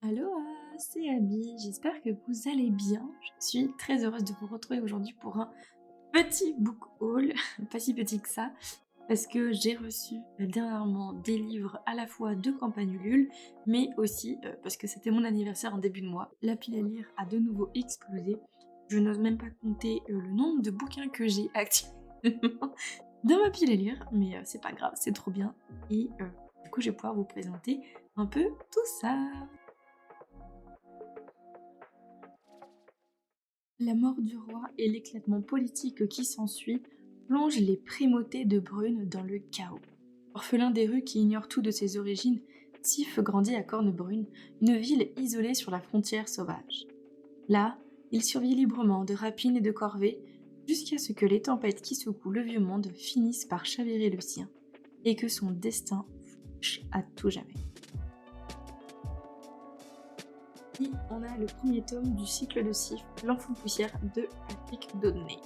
Aloha, c'est Abby, j'espère que vous allez bien. Je suis très heureuse de vous retrouver aujourd'hui pour un petit book haul, pas si petit que ça, parce que j'ai reçu dernièrement des livres à la fois de campagne Ulule, mais aussi parce que c'était mon anniversaire en début de mois. La pile à lire a de nouveau explosé. Je n'ose même pas compter le nombre de bouquins que j'ai actuellement dans ma pile à lire, mais c'est pas grave, c'est trop bien. Et du coup, je vais pouvoir vous présenter un peu tout ça. La mort du roi et l'éclatement politique qui s'ensuit plongent les primautés de Brune dans le chaos. Orphelin des rues qui ignore tout de ses origines, Sif grandit à Cornebrune, une ville isolée sur la frontière sauvage. Là, il survit librement de rapines et de corvées, jusqu'à ce que les tempêtes qui secouent le vieux monde finissent par chavirer le sien, et que son destin fouche à tout jamais. Puis on a le premier tome du cycle de Sif, L'enfant poussière de Patrick Dodney.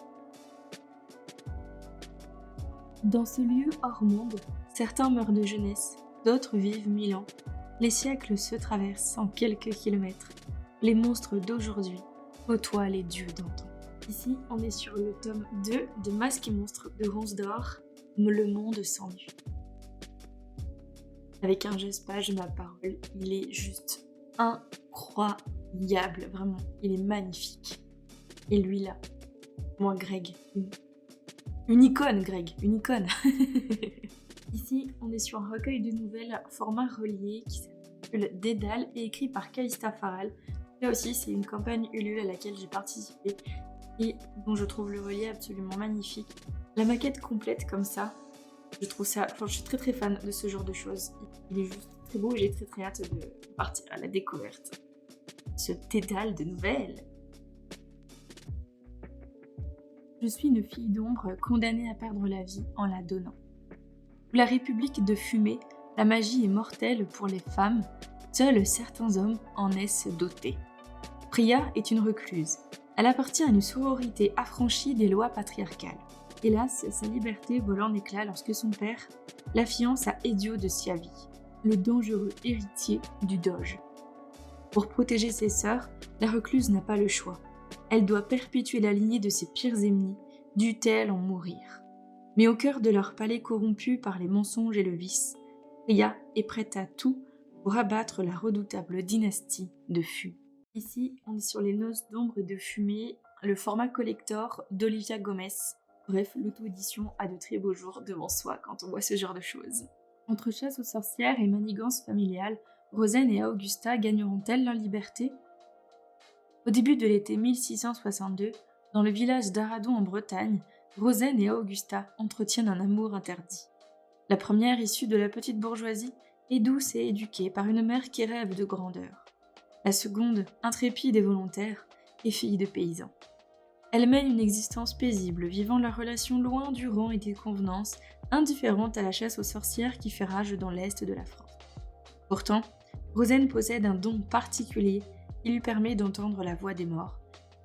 Dans ce lieu hors monde, certains meurent de jeunesse, d'autres vivent 1000 ans. Les siècles se traversent en quelques kilomètres. Les monstres d'aujourd'hui côtoient les dieux d'antan. Ici, on est sur le tome 2 de Masques et monstres de Ronce d'Or, Le monde sans nu. Avec un geste page, ma parole, il est juste incroyable, vraiment, il est magnifique. Et lui là, moi Greg, une icône Greg, une icône. Ici, on est sur un recueil de nouvelles format relié qui s'appelle Dédale et écrit par Calista Faral. Là aussi, c'est une campagne Ulule à laquelle j'ai participé et dont je trouve le relié absolument magnifique. La maquette complète comme ça, je trouve ça, enfin, je suis très très fan de ce genre de choses. Il est juste très beau et j'ai très très hâte de partir à la découverte. Ce Dédale de nouvelles. Je suis une fille d'ombre condamnée à perdre la vie en la donnant. Sous la République de fumée, la magie est mortelle pour les femmes, seuls certains hommes en naissent dotés. Priya est une recluse. Elle appartient à une sororité affranchie des lois patriarcales. Hélas, sa liberté vole en éclats lorsque son père la fiance à Edio de Siavi, le dangereux héritier du Doge. Pour protéger ses sœurs, la recluse n'a pas le choix. Elle doit perpétuer la lignée de ses pires ennemis, dût-elle en mourir. Mais au cœur de leur palais corrompu par les mensonges et le vice, Priya est prête à tout pour abattre la redoutable dynastie de Fu. Ici, on est sur les noces d'ombre et de fumée, le format collector d'Olivia Gomez. Bref, l'auto-édition a de très beaux jours devant soi quand on voit ce genre de choses. Entre chasse aux sorcières et manigance familiale, Rosen et Augusta gagneront-elles leur liberté? Au début de l'été 1662, dans le village d'Aradon en Bretagne, Rosen et Augusta entretiennent un amour interdit. La première, issue de la petite bourgeoisie, est douce et éduquée par une mère qui rêve de grandeur. La seconde, intrépide et volontaire, est fille de paysan. Elle mène une existence paisible, vivant leur relation loin du rang et des convenances, indifférente à la chasse aux sorcières qui fait rage dans l'est de la France. Pourtant, Rosen possède un don particulier qui lui permet d'entendre la voix des morts,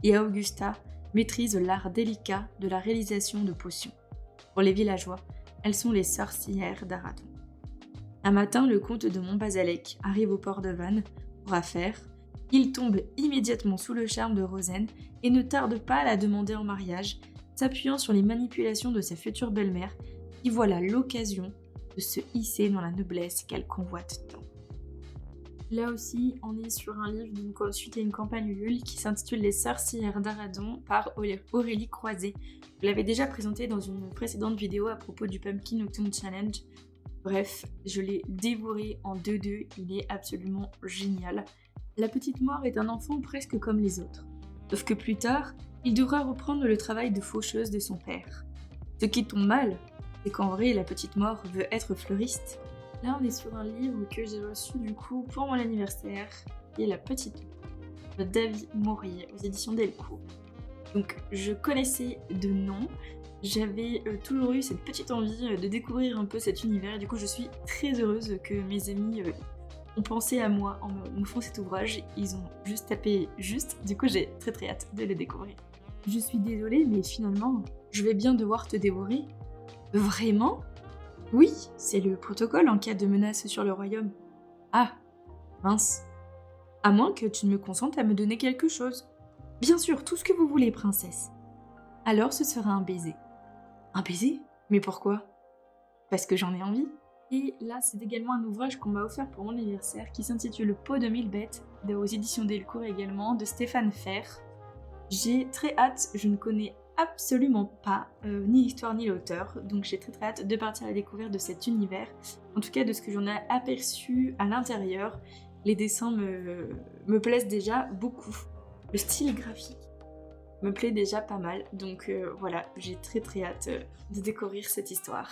et Augusta maîtrise l'art délicat de la réalisation de potions. Pour les villageois, elles sont les sorcières d'Aradon. Un matin, le comte de Montbazalec arrive au port de Vannes pour affaires. Il tombe immédiatement sous le charme de Rosen et ne tarde pas à la demander en mariage, s'appuyant sur les manipulations de sa future belle-mère, qui voit là l'occasion de se hisser dans la noblesse qu'elle convoite tant. Là aussi, on est sur un livre suite à une campagne Ulule qui s'intitule Les sorcières d'Aradon par Aurélie Croiset. Je l'avais déjà présenté dans une précédente vidéo à propos du Pumpkin Autumn Challenge. Bref, je l'ai dévoré en 2-2, il est absolument génial. La petite mort est un enfant presque comme les autres. Sauf que plus tard, il devra reprendre le travail de faucheuse de son père. Ce qui tombe mal, c'est qu'en vrai, la petite mort veut être fleuriste. Là, on est sur un livre que j'ai reçu du coup pour mon anniversaire, qui est La Petite de David Maurier aux éditions Delcourt. Donc, je connaissais de nom, j'avais toujours eu cette petite envie de découvrir un peu cet univers, et du coup, je suis très heureuse que mes amis ont pensé à moi en m'offrant cet ouvrage. Ils ont juste tapé juste, du coup, j'ai très très hâte de le découvrir. Je suis désolée, mais finalement, je vais bien devoir te dévorer. Vraiment ? Oui, c'est le protocole en cas de menace sur le royaume. Ah, mince. À moins que tu ne me consentes à me donner quelque chose. Bien sûr, tout ce que vous voulez, princesse. Alors ce sera un baiser. Un baiser? Mais pourquoi? Parce que j'en ai envie. Et là, c'est également un ouvrage qu'on m'a offert pour mon anniversaire qui s'intitule Le pot de mille bêtes, aux éditions Delcourt également, de Stéphane Fer. J'ai très hâte, je ne connais absolument pas ni l'histoire ni l'auteur, donc j'ai très hâte de partir à la découverte de cet univers. En tout cas, de ce que j'en ai aperçu à l'intérieur, les dessins me plaisent déjà beaucoup. Le style graphique me plaît déjà pas mal, donc voilà, j'ai très hâte de découvrir cette histoire.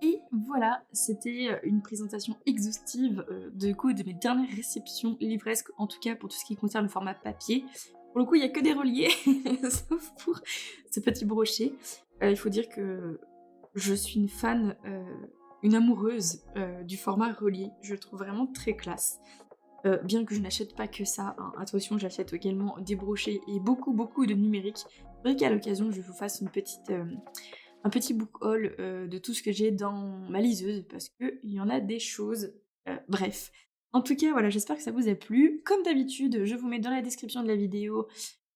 Et voilà, c'était une présentation exhaustive de mes dernières réceptions livresques, en tout cas pour tout ce qui concerne le format papier. Pour le coup, il n'y a que des reliés, sauf pour ce petit brochet. Il faut dire que je suis une fan, une amoureuse du format relié. Je le trouve vraiment très classe. Bien que je n'achète pas que ça, hein. Attention, j'achète également des brochets et beaucoup de numérique. Faudrait qu'à l'occasion, je vous fasse un petit book haul de tout ce que j'ai dans ma liseuse parce qu'il y en a des choses. Bref. En tout cas, voilà, j'espère que ça vous a plu. Comme d'habitude, je vous mets dans la description de la vidéo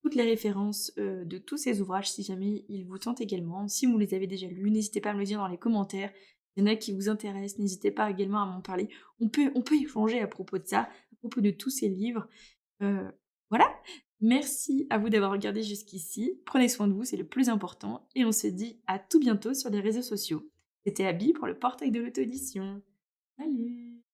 toutes les références de tous ces ouvrages si jamais ils vous tentent également. Si vous les avez déjà lus, n'hésitez pas à me le dire dans les commentaires. Il y en a qui vous intéressent, n'hésitez pas également à m'en parler. On peut échanger à propos de ça, à propos de tous ces livres. Heu, voilà. Merci à vous d'avoir regardé jusqu'ici. Prenez soin de vous, c'est le plus important et on se dit à tout bientôt sur les réseaux sociaux. C'était Abby pour le portail de l'auto-édition. Salut!